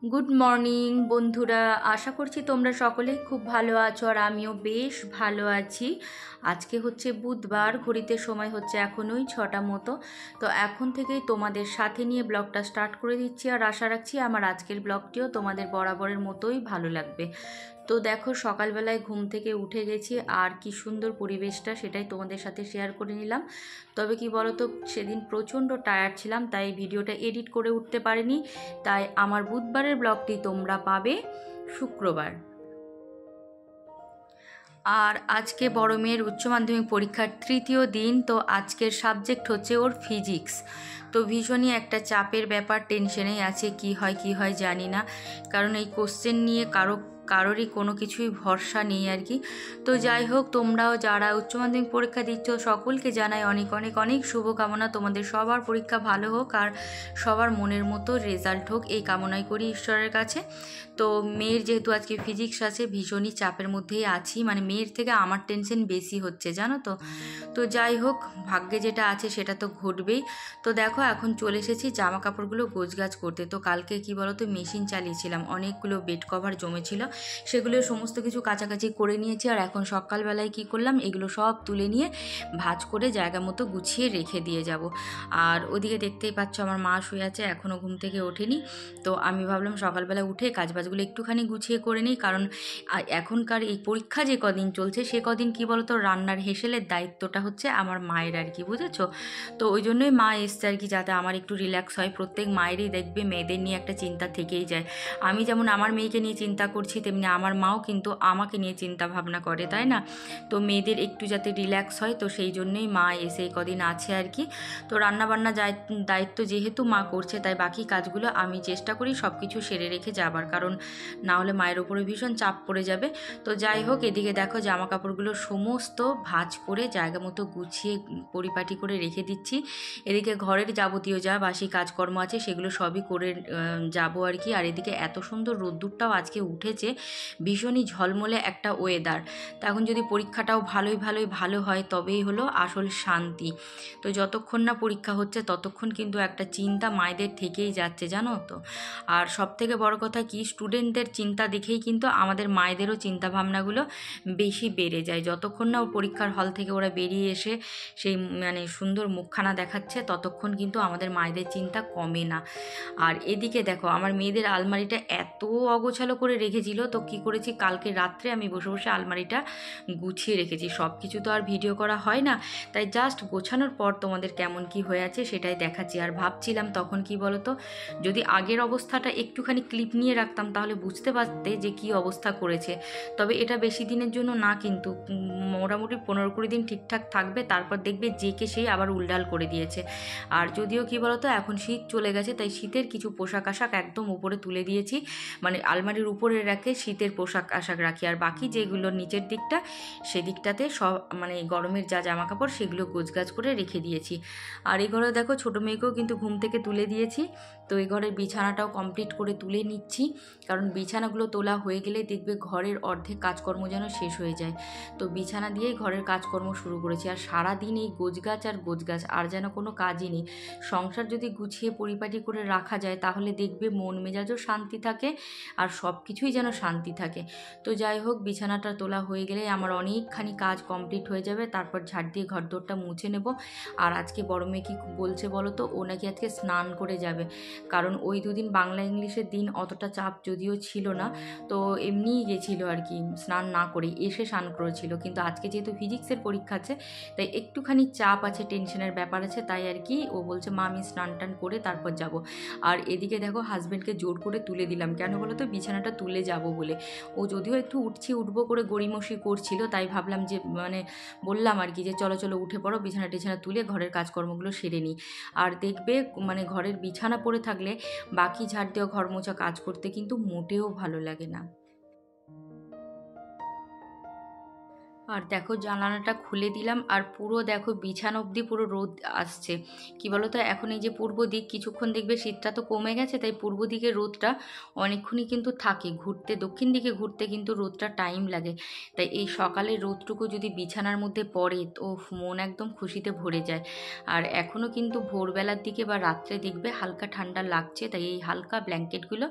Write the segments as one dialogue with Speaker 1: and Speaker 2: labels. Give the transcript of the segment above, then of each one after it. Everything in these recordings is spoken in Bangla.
Speaker 1: গুড মর্নিং বন্ধুরা, আশা করছি তোমরা সকলে খুব ভালো আছো আর আমিও বেশ ভালো আছি। আজকে হচ্ছে বুধবার, ঘড়িতে সময় হচ্ছে এখন ওই 6টা মতো। তো এখন থেকেই তোমাদের সাথে নিয়ে ব্লগটা স্টার্ট করে দিচ্ছি আর আশা রাখছি আমার আজকের ব্লগটিও তোমাদের বরাবরের মতোই ভালো লাগবে। তো দেখো, সকালবেলায় ঘুম থেকে উঠে গেছি আর কি সুন্দর পরিবেশটা সেটাই তোমাদের সাথে শেয়ার করে নিলাম। তবে কি বলো তো, সেদিন প্রচণ্ড টায়ার্ড ছিলাম, তাই ভিডিওটা এডিট করে উঠতে পারিনি। তাই আমার বুধবারের ব্লগটি তোমরা পাবে শুক্রবার। আর আজকে বড় মেয়ের উচ্চ মাধ্যমিক পরীক্ষার তৃতীয় দিন, তো আজকের সাবজেক্ট হচ্ছে ওর ফিজিক্স। তো ভীষণই একটা চাপের ব্যাপার, টেনশনেই আছে, কি হয় জানি না। কারণ এই কোশ্চেন নিয়ে কারোরই কোনো কিছুই ভরসা নেই আর কি। তো যাই হোক, তোমরাও যারা উচ্চ মাধ্যমিক পরীক্ষা দিচ্ছ সকলকে জানাই অনেক অনেক অনেক শুভকামনা। তোমাদের সবার পরীক্ষা ভালো হোক আর সবার মনের মতো রেজাল্ট হোক, এই কামনাই করি ঈশ্বরের কাছে। তো মেয়ের যেহেতু আজকে ফিজিক্স আছে, ভীষণই চাপের মধ্যেই আছি, মানে মেয়ের থেকে আমার টেনশন বেশি হচ্ছে জানো তো। তো যাই হোক, ভাগ্যে যেটা আছে সেটা তো ঘটবেই। তো দেখো, এখন চলে এসেছি জামা কাপড়গুলো গোছগাছ করতে। তো কালকে কি বলো তো, মেশিন চালিয়েছিলাম, অনেকগুলো বেড কভার জমেছিল, সেগুলো সমস্ত কিছু কাচাকাচি করে নিয়েছি। আর এখন সকালবেলায় কি করলাম, এগুলো সব তুলে নিয়ে ভাঁজ করে জায়গা মতো গুছিয়ে রেখে দিয়ে যাব। আর ওদিকে দেখতেই পাচ্ছ আমার মা শুয়ে আছে, এখনও ঘুম থেকে ওঠেনি। তো আমি ভাবলাম সকালবেলা উঠে কাজবাজগুলো একটুখানি গুছিয়ে করে নিই, কারণ এখনকার এই পরীক্ষা যে কদিন চলছে সে কদিন কি বলো তো, রান্নার হেসেলের দায়িত্বটা হচ্ছে আমার মায়ের আর কি, বুঝেছো। তো ওই জন্যই মা এসছে আর কি, যাতে আমার একটু রিল্যাক্স হয়। প্রত্যেক মায়েরই দেখবে মেয়েদের নিয়ে একটা চিন্তা থেকেই যায়। আমি যেমন আমার মেয়েকে নিয়ে চিন্তা করছি, তেমনি আমার মাও কিন্তু আমাকে নিয়ে চিন্তা ভাবনা করে, তাই না। তো মেয়েদের একটু যাতে রিল্যাক্স হয়, তো সেই জন্যই মা এসে কদিন আছে আর কি। তো রান্নাবান্না দায়িত্ব যেহেতু মা করছে, তাই বাকি কাজগুলো আমি চেষ্টা করি সব কিছু সেরে রেখে যাবার, কারণ না হলে মায়ের ওপরে ভীষণ চাপ পড়ে যাবে। তো যাই হোক, এদিকে দেখো জামা কাপড়গুলো সমস্ত ভাঁজ করে জায়গা মতো গুছিয়ে পরিপাটি করে রেখে দিচ্ছি। এদিকে ঘরের যাবতীয় যা বাসি কাজকর্ম আছে সেগুলো সবই করে যাবো আর কি। আর এদিকে এত সুন্দর রোদ্দুরটাও আজকে উঠেছে, ভীষণই ঝলমলে একটা ওয়েদার। তা এখন যদি পরীক্ষাটাও ভালো হয় তবেই হলো আসল শান্তি। তো যতক্ষণ না পরীক্ষা হচ্ছে ততক্ষণ কিন্তু একটা চিন্তা মায়েদের থেকেই যাচ্ছে জানো তো। আর সব থেকে বড় কথা কি, স্টুডেন্টদের চিন্তা দেখেই কিন্তু আমাদের মায়েদেরও চিন্তা ভাবনাগুলো বেশি বেড়ে যায়। যতক্ষণ না পরীক্ষার হল থেকে ওরা বেরিয়ে এসে সেই মানে সুন্দর মুখখানা দেখাচ্ছে, ততক্ষণ কিন্তু আমাদের মায়েদের চিন্তা কমে না। আর এদিকে দেখো, আমার মেয়েদের আলমারিটা এত অগোছালো করে রেখেছিল, তো কি করেছি, কালকে রাত্রে আমি বসে বসে আলমারিটা গুছিয়ে রেখেছি। সব কিছু তো আর ভিডিও করা হয় না, তাই জাস্ট গোছানোর পর তোমাদের কেমন কি হয়ে আছে সেটাই দেখাচ্ছি। আর ভাবছিলাম তখন কি বলতো, যদি আগের অবস্থাটা একটুখানি ক্লিপ নিয়ে রাখতাম তাহলে বুঝতে পারতে যে কি অবস্থা করেছে। তবে এটা বেশি দিনের জন্য না, কিন্তু মোটামুটি 15-20 দিন ঠিকঠাক থাকবে, তারপর দেখবে যে কে সেই আবার উল্ডাল করে দিয়েছে। আর যদিও কি বলতো, এখন শীত চলে গেছে, তাই শীতের কিছু পোশাক আশাক একদম উপরে তুলে দিয়েছি, মানে আলমারির উপরে রেখে শীতের পোশাক আশাক রাখি। আর বাকি যেগুলো নিচের দিকটা, সেদিকটাতে সব মানে গরমের যা জামা কাপড় সেগুলো গোছগাছ করে রেখে দিয়েছি। আর এই ঘরে দেখো, ছোটো মেয়েকেও কিন্তু ঘুম থেকে তুলে দিয়েছি। তো এই ঘরের বিছানাটাও কমপ্লিট করে তুলে নিচ্ছি, কারণ বিছানাগুলো তোলা হয়ে গেলে দেখবে ঘরের অর্ধেক কাজকর্ম যেন শেষ হয়ে যায়। তো বিছানা দিয়েই ঘরের কাজকর্ম শুরু করেছি। আর সারাদিন এই গোছগাছ আর যেন কোনো কাজই নেই। সংসার যদি গুছিয়ে পরিপাটি করে রাখা যায় তাহলে দেখবে মন মেজাজও শান্তি থাকে আর সব কিছুই যেন শান্তি থাকে। তো যাই হোক, বিছানাটা তোলা হয়ে গেলে আমার অনেকখানি কাজ কমপ্লিট হয়ে যাবে, তারপর ঝাড় দিয়ে ঘরদোরটা মুছে নেব। আর আজকে বড় মেয়ে কি বলছে বলো তো, ও নাকি আজকে স্নান করে যাবে, কারণ ওই দুদিন বাংলা ইংলিশের দিন অতটা চাপ যদিও ছিল না, তো এমনিই গেছিলো আর কি, স্নান না করে এসে স্নান করেছিল। কিন্তু আজকে যেহেতু ফিজিক্সের পরীক্ষা আছে, তাই একটুখানি চাপ আছে, টেনশনের ব্যাপার আছে, তাই আর কি ও বলছে মা আমি স্নান টান করে তারপর যাব। আর এদিকে দেখো, হাজব্যান্ডকে জোর করে তুলে দিলাম, কেন বলো তো, বিছানাটা তুলে যাব বলে। ও যদিও একটু উঠবো করে গড়িমসি করছিল, তাই ভাবলাম যে মানে বললাম আর কি যে চলো চলো উঠে পড়ো, বিছানা টিছানা তুলে ঘরের কাজকর্মগুলো সেরে নিই। আর দেখবে মানে ঘরের বিছানা পড়ে থাকলে বাকি ঝাড় দেওয়া ঘর মোছা কাজ করতে কিন্তু মোটেও ভালো লাগে না। আর দেখো জানালাটা খুলে দিলাম, আর পুরো দেখো বিছানা অবধি পুরো রোদ আসছে। কি বলো তো, এখন এই যে পূর্ব দিক, কিছুক্ষণ দেখবে শীতটা তো কমে গেছে, তাই পূর্ব দিকে রোদটা অনেকক্ষণই কিন্তু থাকে, ঘুরতে দক্ষিণ দিকে ঘুরতে কিন্তু রোদটা টাইম লাগে। তাই এই সকালের রোদটুকু যদি বিছানার মধ্যে পড়ে তো মন একদম খুশিতে ভরে যায়। আর এখনও কিন্তু ভোরবেলার দিকে বা রাত্রে দেখবে হালকা ঠান্ডা লাগছে, তাই এই হালকা ব্ল্যাঙ্কেটগুলো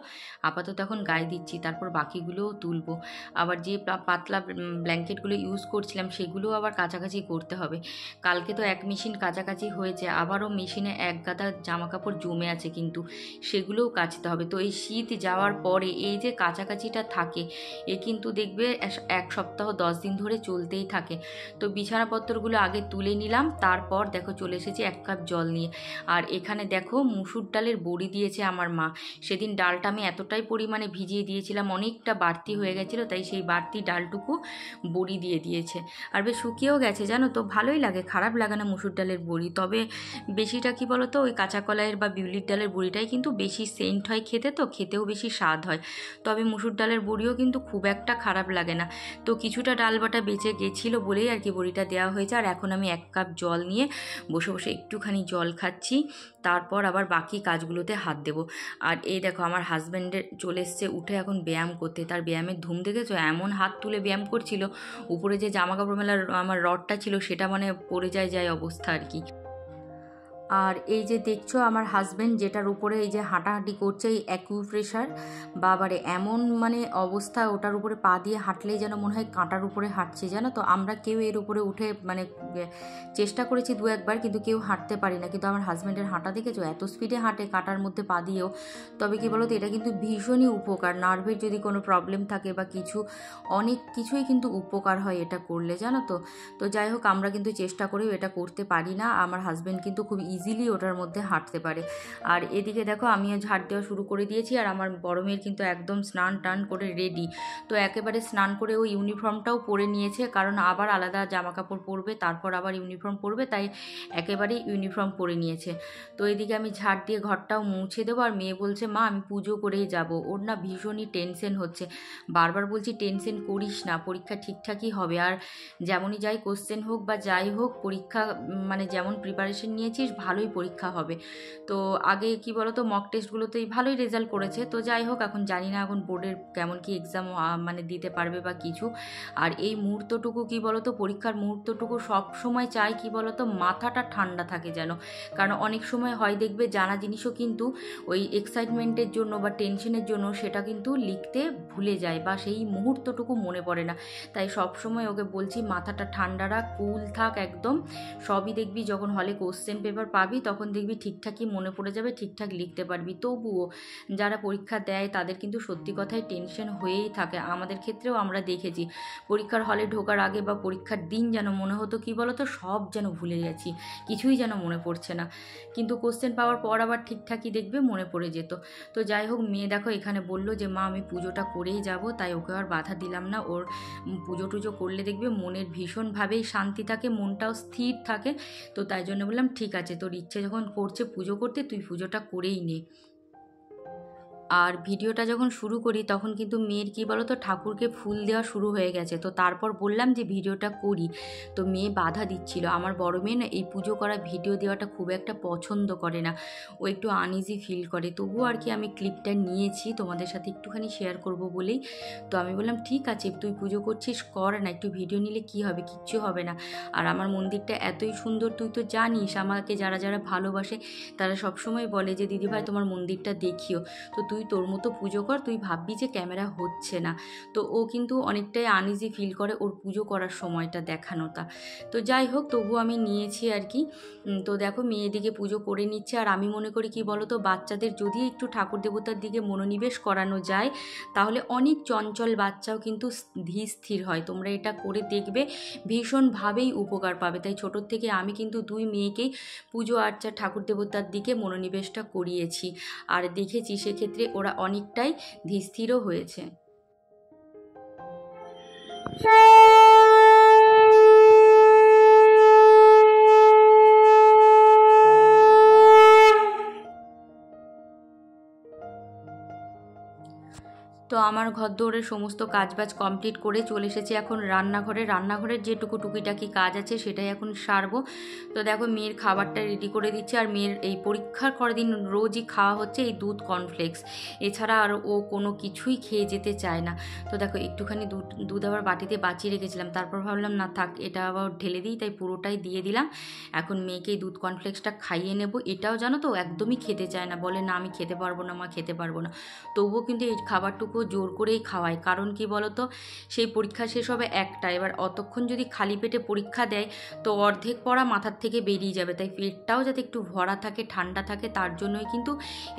Speaker 1: আপাতত এখন গায়ে দিচ্ছি, তারপর বাকিগুলোও তুলবো। আবার যে পাতলা ব্ল্যাঙ্কেটগুলো ইউজ করছিলাম সেগুলোও আবার কাচাকাচি করতে হবে। কালকে তো এক মেশিন কাচাকাচি হয়েছে, আবারও মেশিনে এক গাদা জামা কাপড় জমে আছে, কিন্তু সেগুলোও কাচতে হবে। তো এই শীত যাওয়ার পরে এই যে কাচাকাচিটা থাকে, এ কিন্তু দেখবে এক সপ্তাহ 10 দিন ধরে চলতেই থাকে। তো বিছানাপত্রগুলো আগে তুলে নিলাম, তারপর দেখো চলে এসেছি 1 কাপ জল নিয়ে। আর এখানে দেখো মুসুর ডালের বড়ি দিয়েছে আমার মা। সেদিন ডালটা আমি এতটাই পরিমাণে ভিজিয়ে দিয়েছিলাম, অনেকটা বাড়তি হয়ে গেছিলো, তাই সেই বাড়তি ডালটুকু বড়ি দিয়ে দিয়েছে। আর বেশ শুকিয়েও গেছে জানো তো, ভালোই লাগে, খারাপ লাগে না মুসুর ডালের বড়ি। তবে বেশিটা কি বলো তো, ওই কাঁচা কলাইয়ের বা বিউলির ডালের বড়িটাই কিন্তু বেশি সেন্ট হয় খেতে, তো খেতেও বেশি স্বাদ হয়। তবে মুসুর ডালের বড়িও কিন্তু খুব একটা খারাপ লাগে না। তো কিছুটা ডাল বাটা বেঁচে গেছিলো বলেই আর কি বড়িটা দেওয়া হয়েছে। আর এখন আমি 1 কাপ জল নিয়ে বসে বসে একটুখানি জল খাচ্ছি, তারপর আবার বাকি কাজগুলোতে হাত দেবো। আর এই দেখো আমার হাজব্যান্ডের চলে এসছে উঠে এখন ব্যায়াম করতে, তার ব্যায়ামের ধুম দেখেছো, এমন হাত তুলে ব্যায়াম করছিল, উপরে যে জামা কাপড় মেলার আমার রডটা ছিল সেটা মানে পড়ে যায় অবস্থা আর কি। আর এই যে দেখছো আমার হাজব্যান্ড যেটার উপরে এই যে হাঁটাহাঁটি করছে, এই অ্যাকুপ্রেশার, বাবারে এমন মানে অবস্থা, ওটার উপরে পা দিয়ে হাঁটলেই যেন মনে হয় কাঁটার উপরে হাঁটছে জানো তো। আমরা কেউ এর উপরে উঠে মানে চেষ্টা করেছি 2-1 বার, কিন্তু কেউ হাঁটতে পারি না। কিন্তু আমার হাজব্যান্ডের হাঁটা দেখেছো, এত স্পিডে হাঁটে কাঁটার মধ্যে পা দিয়েও। তবে কি বলো তো, এটা কিন্তু ভীষণই উপকার, নার্ভের যদি কোনো প্রবলেম থাকে বা কিছু, অনেক কিছুই কিন্তু উপকার হয় এটা করলে জানো তো। তো যাই হোক, আমরা কিন্তু চেষ্টা করেও এটা করতে পারি না, আমার হাজব্যান্ড কিন্তু খুব ইজিলি ওটার মধ্যে হাঁটতে পারে। আর এদিকে দেখো আমিও ঝাড় দেওয়া শুরু করে দিয়েছি, আর আমার বড় মেয়ের কিন্তু একদম স্নান টান করে রেডি। তো একেবারে স্নান করে ও ইউনিফর্মটাও পরে নিয়েছে, কারণ আবার আলাদা জামা কাপড় পরবে, তারপর আবার ইউনিফর্ম পরবে, তাই একেবারেই ইউনিফর্ম পরে নিয়েছে। তো এদিকে আমি ঝাড় দিয়ে ঘরটাও মুছে দেবো। আর মেয়ে বলছে মা আমি পুজো করেই যাব, ওর না ভীষণই টেনশন হচ্ছে। বারবার বলছি টেনশন করিস না, পরীক্ষা ঠিকঠাকই হবে। আর যেমনই যাই কোশ্চেন হোক বা যাই হোক, পরীক্ষা মানে যেমন প্রিপারেশন নিয়েছিস ভালোই পরীক্ষা হবে। তো আগে কি বলতো, মক টেস্টগুলোতেই ভালোই রেজাল্ট করেছে। তো যাই হোক, এখন জানি না এখন বোর্ডের কেমন কি এক্সাম মানে দিতে পারবে বা কিছু। আর এই মুহূর্তটুকু কি বলতো, পরীক্ষার মুহূর্তটুকু সব সময় চাই কি বলতো, মাথাটা ঠান্ডা থাকে যেন। কারণ অনেক সময় হয় দেখবে জানা জিনিসও কিন্তু ওই এক্সাইটমেন্টের জন্য বা টেনশনের জন্য সেটা কিন্তু লিখতে ভুলে যায়, বা সেই মুহূর্তটুকু মনে পড়ে না। তাই সব সময় ওকে বলছি মাথাটা ঠান্ডা রাখ, কুল থাক একদম। সবই দেখবি যখন হলে কোশ্চেন পেপার পাবি তখন দেখবি ঠিকঠাকই মনে পড়ে যাবে, ঠিকঠাক লিখতে পারবি। তবুও যারা পরীক্ষা দেয় তাদের কিন্তু সত্যি কথাই টেনশন হয়েই থাকে। আমাদের ক্ষেত্রেও আমরা দেখেছি পরীক্ষার হলে ঢোকার আগে বা পরীক্ষার দিন যেন মনে হতো কি বলতো, সব যেন ভুলে যাচ্ছি, কিছুই যেন মনে পড়ছে না। কিন্তু কোশ্চেন পাওয়ার পর আবার ঠিকঠাকই দেখবে মনে পড়ে যেত। তো যাই হোক, মেয়ে দেখো এখানে বললো যে মা আমি পুজোটা করেই যাব, তাই ওকে আর বাধা দিলাম না। ওর পুজো টুজো করলে দেখবে মনের ভীষণভাবেই শান্তি থাকে, মনটাও স্থির থাকে। তো তাই জন্য বললাম ঠিক আছে, তোর ইচ্ছে যখন করছে পুজো করতে, তুই পুজোটা করেই নে। আর ভিডিওটা যখন শুরু করি তখন কিন্তু মেয়ের কী বলো তো, ঠাকুরকে ফুল দেওয়া শুরু হয়ে গেছে। তো তারপর বললাম যে ভিডিওটা করি, তো মেয়ে বাধা দিচ্ছিল। আমার বড় মেয়ে না এই পুজো করা ভিডিও দেওয়াটা খুব একটা পছন্দ করে না, ও একটু আনইজি ফিল করে। তবুও আর কি আমি ক্লিপটা নিয়েছি তোমাদের সাথে একটুখানি শেয়ার করব বলেই। তো আমি বললাম ঠিক আছে তুই পুজো করছিস কর না, একটু ভিডিও নিলে কি হবে, কিচ্ছু হবে না। আর আমার মন্দিরটা এতই সুন্দর, তুই তো জানিস আমাকে যারা যারা ভালোবাসে তারা সবসময় বলে যে দিদিভাই তোমার মন্দিরটা দেখিও। তো তুই তোর মতো পুজো কর, তুই ভাববি যে ক্যামেরা হচ্ছে না। তো ও কিন্তু অনেকটাই আনইজি ফিল করে ওর পুজো করার সময়টা দেখানোটা। তো যাই হোক, তবু আমি নিয়েছি আর কি। তো দেখো মেয়ে দিকে পুজো করে নিচ্ছে। আর আমি মনে করি কি বলো তো, বাচ্চাদের যদি একটু ঠাকুর দেবতার দিকে মনোনিবেশ করানো যায় তাহলে অনেক চঞ্চল বাচ্চাও কিন্তু ধীর স্থির হয়। তোমরা এটা করে দেখবে, ভীষণভাবেই উপকার পাবে। তাই ছোটোর থেকে আমি কিন্তু 2 মেয়েকেই পুজো আর্চা ঠাকুর দেবতার দিকে মনোনিবেশটা করিয়েছি। আর দেখেছি সেক্ষেত্রে ওরা অনেকটাই ধীরস্থিরও হয়েছে। তো আমার ঘরদোরের সমস্ত কাজবাজ কমপ্লিট করে চলে এসেছি এখন রান্নাঘরের যেটুকু টুকিটাকি কাজ আছে সেটাই এখন সারবো। তো দেখো মেয়ের খাবারটা রেডি করে দিচ্ছি, আর মেয়ের এই পরীক্ষার পরের দিন রোজই খাওয়া হচ্ছে এই দুধ কর্নফ্লেক্স, এছাড়া আর ও কোনো কিছুই খেয়ে যেতে চায় না। তো দেখো একটুখানি দুধ আবার বাটিতে বাঁচিয়ে রেখেছিলাম, তারপর ভাবলাম না থাক এটা আবার ঢেলে দিই, তাই পুরোটাই দিয়ে দিলাম। এখন মেয়েকে এই দুধ কর্নফ্লেক্সটা খাইয়ে নেব। এটাও জানো তো একদমই খেতে চায় না, বলে না আমি খেতে পারবো না মা, খেতে পারবো না। তবুও কিন্তু এই খাবারটুকু জোর করেই খাওয়ায়, কারণ কি বলতো সেই পরীক্ষা শেষ হবে একটা, এবার অতক্ষণ যদি খালি পেটে পরীক্ষা দেয় তো অর্ধেক পড়া মাথার থেকে বেরিয়ে যাবে, তাই পেটটাও যাতে একটু ভরা থাকে ঠান্ডা থাকে তার জন্যই কিন্তু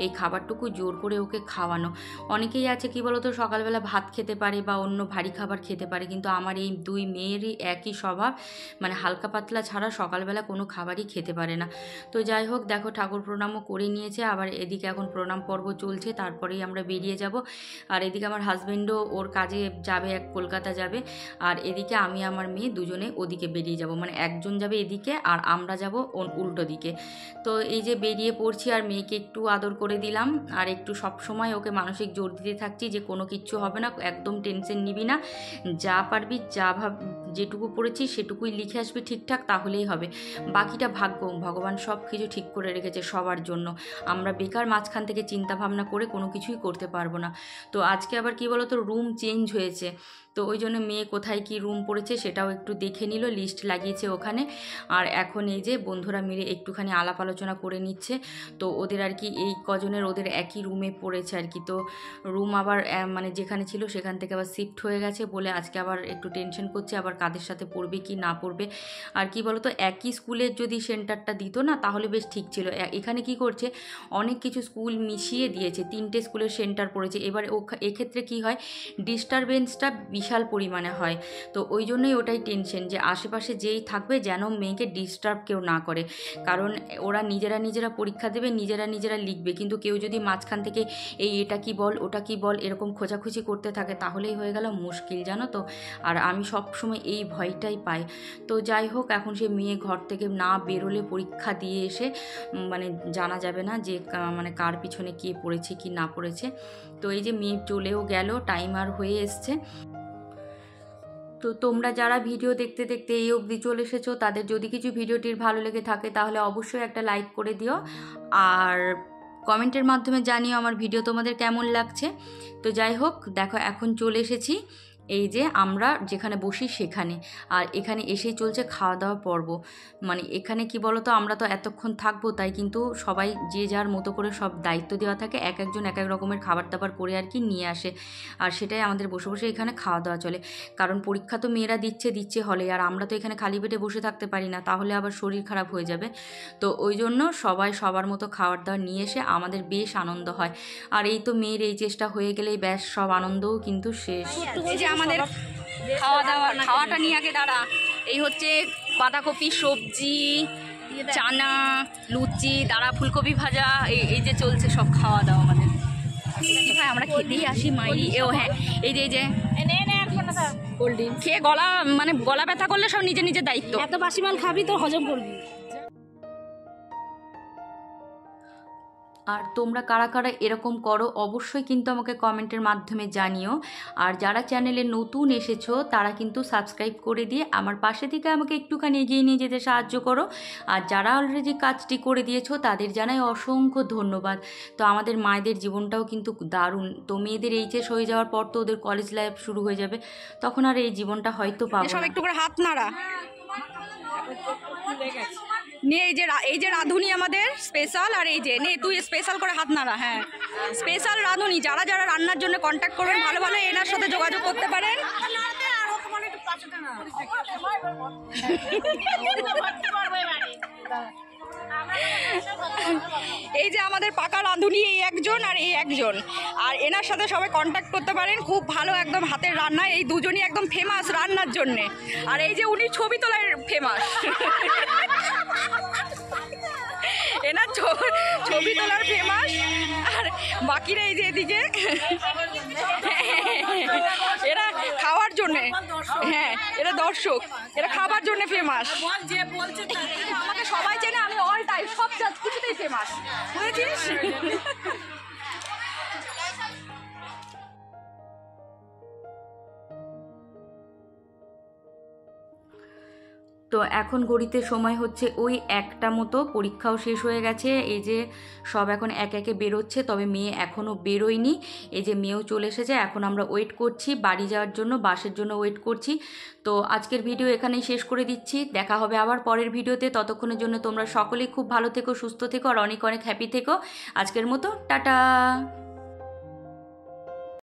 Speaker 1: এই খাবারটুকু জোর করে ওকে খাওয়ানো। অনেকেই আছে কি বলতো সকালবেলা ভাত খেতে পারে বা অন্য ভারী খাবার খেতে পারে, কিন্তু আমার এই দুই মেয়েরই একই স্বভাব, মানে হালকা পাতলা ছাড়া সকালবেলা কোনো খাবারই খেতে পারে না। তো যাই হোক দেখো ঠাকুর প্রণামও করে নিয়েছে, আবার এদিকে এখন প্রণাম পর্ব চলছে, তারপরেই আমরা বেরিয়ে যাব। আর এদিকে আমার হাজব্যান্ডও ওর কাজে যাবে, কলকাতা যাবে, আর এদিকে আমি আমার মেয়ে দুজনে ওদিকে বেরিয়ে যাব, মানে একজন যাবে এদিকে আর আমরা যাব উল্টো দিকে। তো এই যে বেরিয়ে পড়ছি, আর মেয়েকে একটু আদর করে দিলাম, আর একটু সব সময় ওকে মানসিক জোর দিতে থাকছি যে কোনো কিচ্ছু হবে না, একদম টেনশন নিবি না, যা পারবি যা যেটুকু পড়েছি সেটুকুই লিখে আসবি ঠিকঠাক, তাহলেই হবে, বাকিটা ভাগ্য, ভগবান সব কিছু ঠিক করে রেখেছে সবার জন্য, আমরা বেকার মাঝখান থেকে চিন্তা ভাবনা করে কোনো কিছুই করতে পারবো না। তো আজকে আবার কি বলো তো রুম চেঞ্জ হয়েছে, তো ওই জন্য মেয়ে কোথায় কি রুম পড়েছে সেটাও একটু দেখে নিল, লিস্ট লাগিয়েছে ওখানে। আর এখন এই যে বন্ধুরা মিলে একটুখানি আলাপ আলোচনা করে নিচ্ছে, তো ওদের আর কি এই কজনের ওদের একই রুমে পড়েছে আর কি, তো রুম আবার মানে যেখানে ছিল সেখান থেকে আবার শিফট হয়ে গেছে বলে আজকে আবার একটু টেনশন করছে, আবার কাদের সাথে পড়বে কি না পড়বে। আর কি বলতো একই স্কুলের যদি সেন্টারটা দিত না তাহলে বেশ ঠিক ছিল, এখানে কি করছে অনেক কিছু স্কুল মিশিয়ে দিয়েছে, 3টে স্কুলের সেন্টার পড়েছে, এবার এক্ষেত্রে কি হয় ডিস্টারবেন্সটা বিশাল পরিমাণে হয়, তো ওই জন্যই ওটাই টেনশন যে আশেপাশে যেই থাকবে যেন মেয়েকে ডিস্টার্ব কেউ না করে, কারণ ওরা নিজেরা পরীক্ষা দেবে, নিজেরা লিখবে, কিন্তু কেউ যদি মাঝখান থেকে এটা কি বল ওটা কি বল এরকম খোঁজাখুঁজি করতে থাকে তাহলেই হয়ে গেল মুশকিল, জানো তো। আর আমি সব সময় এই ভয়টাই পাই। তো যাই হোক এখন সে মেয়ে ঘর থেকে না বেরোলে পরীক্ষা দিয়ে এসে মানে জানা যাবে না যে মানে কার পিছনে কে পড়েছে কি না পড়েছে। তো এই যে মেয়ে চলেও গেল, টাইমার হয়ে এসছে। তো তোমরা যারা ভিডিও দেখতে দেখতে এই অবধি চলে এসেছো তাদের যদি কিছু ভিডিওটির ভালো লেগে থাকে তাহলে অবশ্যই একটা লাইক করে দিও, আর কমেন্টের মাধ্যমে জানিও আমার ভিডিও তোমাদের কেমন লাগছে। তো যাই হোক দেখো এখন চলে এসেছি এই যে আমরা যেখানে বসি সেখানে, আর এখানে এসেই চলছে খাওয়া দাওয়া পর্ব। মানে এখানে কি বলো তো আমরা তো এতক্ষণ থাকবো, তাই কিন্তু সবাই যে যার মতো করে সব দায়িত্ব দেওয়া থাকে, এক একজন এক এক রকমের খাবার দাবার করে আর কি নিয়ে আসে, আর সেটাই আমাদের বসে বসে এখানে খাওয়া দাওয়া চলে, কারণ পরীক্ষা তো মেয়েরা দিচ্ছে হলে, আর আমরা তো এখানে খালি পেটে বসে থাকতে পারি না, তাহলে আবার শরীর খারাপ হয়ে যাবে। তো ওই জন্য সবাই সবার মতো খাবার দাবার নিয়ে এসে আমাদের বেশ আনন্দ হয়। আর এই তো মেয়ের এই চেষ্টা হয়ে গেলেই ব্যাস সব আনন্দও কিন্তু শেষ।
Speaker 2: এই যে আমাদের খাওয়াটা নিয়ে আগে দাঁড়া, এই হচ্ছে বাঁধাকপি সবজি, চানা, লুচি, দাঁড়া ফুলকপি ভাজা, এই যে চলছে সব খাওয়া দাওয়া আমাদের। ভাই আমরা খেতেই আসি মাইরি এও। হ্যাঁ এই যে কোল্ড ড্রিঙ্ক খেয়ে গলা ব্যথা করলে সব নিজের দায়িত্ব, এত বাসি মাল খাবি তো হজম করবি।
Speaker 1: আর তোমরা কারা কারা এরকম করো অবশ্যই কিন্তু আমাকে কমেন্টের মাধ্যমে জানিও, আর যারা চ্যানেলে নতুন এসেছো তারা কিন্তু সাবস্ক্রাইব করে দিয়ে আমার পাশে থেকে আমাকে একটুখানি এগিয়ে নিয়ে যেতে সাহায্য করো, আর যারা অলরেডি কাজটি করে দিয়েছো তাদের জানাই অসংখ্য ধন্যবাদ। তো আমাদের মায়েদের জীবনটাও কিন্তু দারুণ, তো মেয়েদের এইচএস হয়ে যাওয়ার পর তো ওদের কলেজ লাইফ শুরু হয়ে যাবে, তখন আর এই জীবনটা হয়তো পাবো
Speaker 2: সব
Speaker 1: না।
Speaker 2: একটু করে হাত নাড়া নিয়ে, এই যে রাঁধুনি আমাদের স্পেশাল, আর এই যে নে তুই স্পেশাল করে হাত নাড়া। হ্যাঁ স্পেশাল রাঁধুনি, যারা রান্নার জন্য কন্ট্যাক্ট করবেন ভালো এনার সাথে যোগাযোগ করতে পারেন। এই যে আমাদের পাকা রাঁধুনি এই একজন আর এই একজন, আর এনার সাথে সবাই কন্ট্যাক্ট করতে পারেন, খুব ভালো একদম হাতের রান্না, এই দুজনই একদম ফেমাস রান্নার জন্যে। আর এই যে উনি ছবি তোলার ফেমাস, এনার ছবি তোলার ফেমাস, আর বাকিরা এই যে এদিকে এরা খাওয়ার জন্যে, হ্যাঁ এরা দর্শক, এরা খাবার জন্যে ফেমাস। আমাকে সবাই চেনে, আমি অল টাইম সব কিছুতেই ফেমাস, বুঝেছিস।
Speaker 1: তো এখন ঘড়িতে সময় হচ্ছে ওই 1টা মতো, পরীক্ষাও শেষ হয়ে গেছে। এই যে সব এখন একে একে বেরোচ্ছে, তবে মেয়ে এখনও বেরোয়নি। এই যে মেয়েও চলে এসেছে, এখন আমরা ওয়েট করছি বাড়ি যাওয়ার জন্য, বাসের জন্য ওয়েট করছি। তো আজকের ভিডিও এখানেই শেষ করে দিচ্ছি, দেখা হবে আবার পরের ভিডিওতে। ততক্ষণের জন্য তোমরা সকলেই খুব ভালো থেকো, সুস্থ থেকো আর অনেক অনেক হ্যাপি থেকো। আজকের মতো টাটা।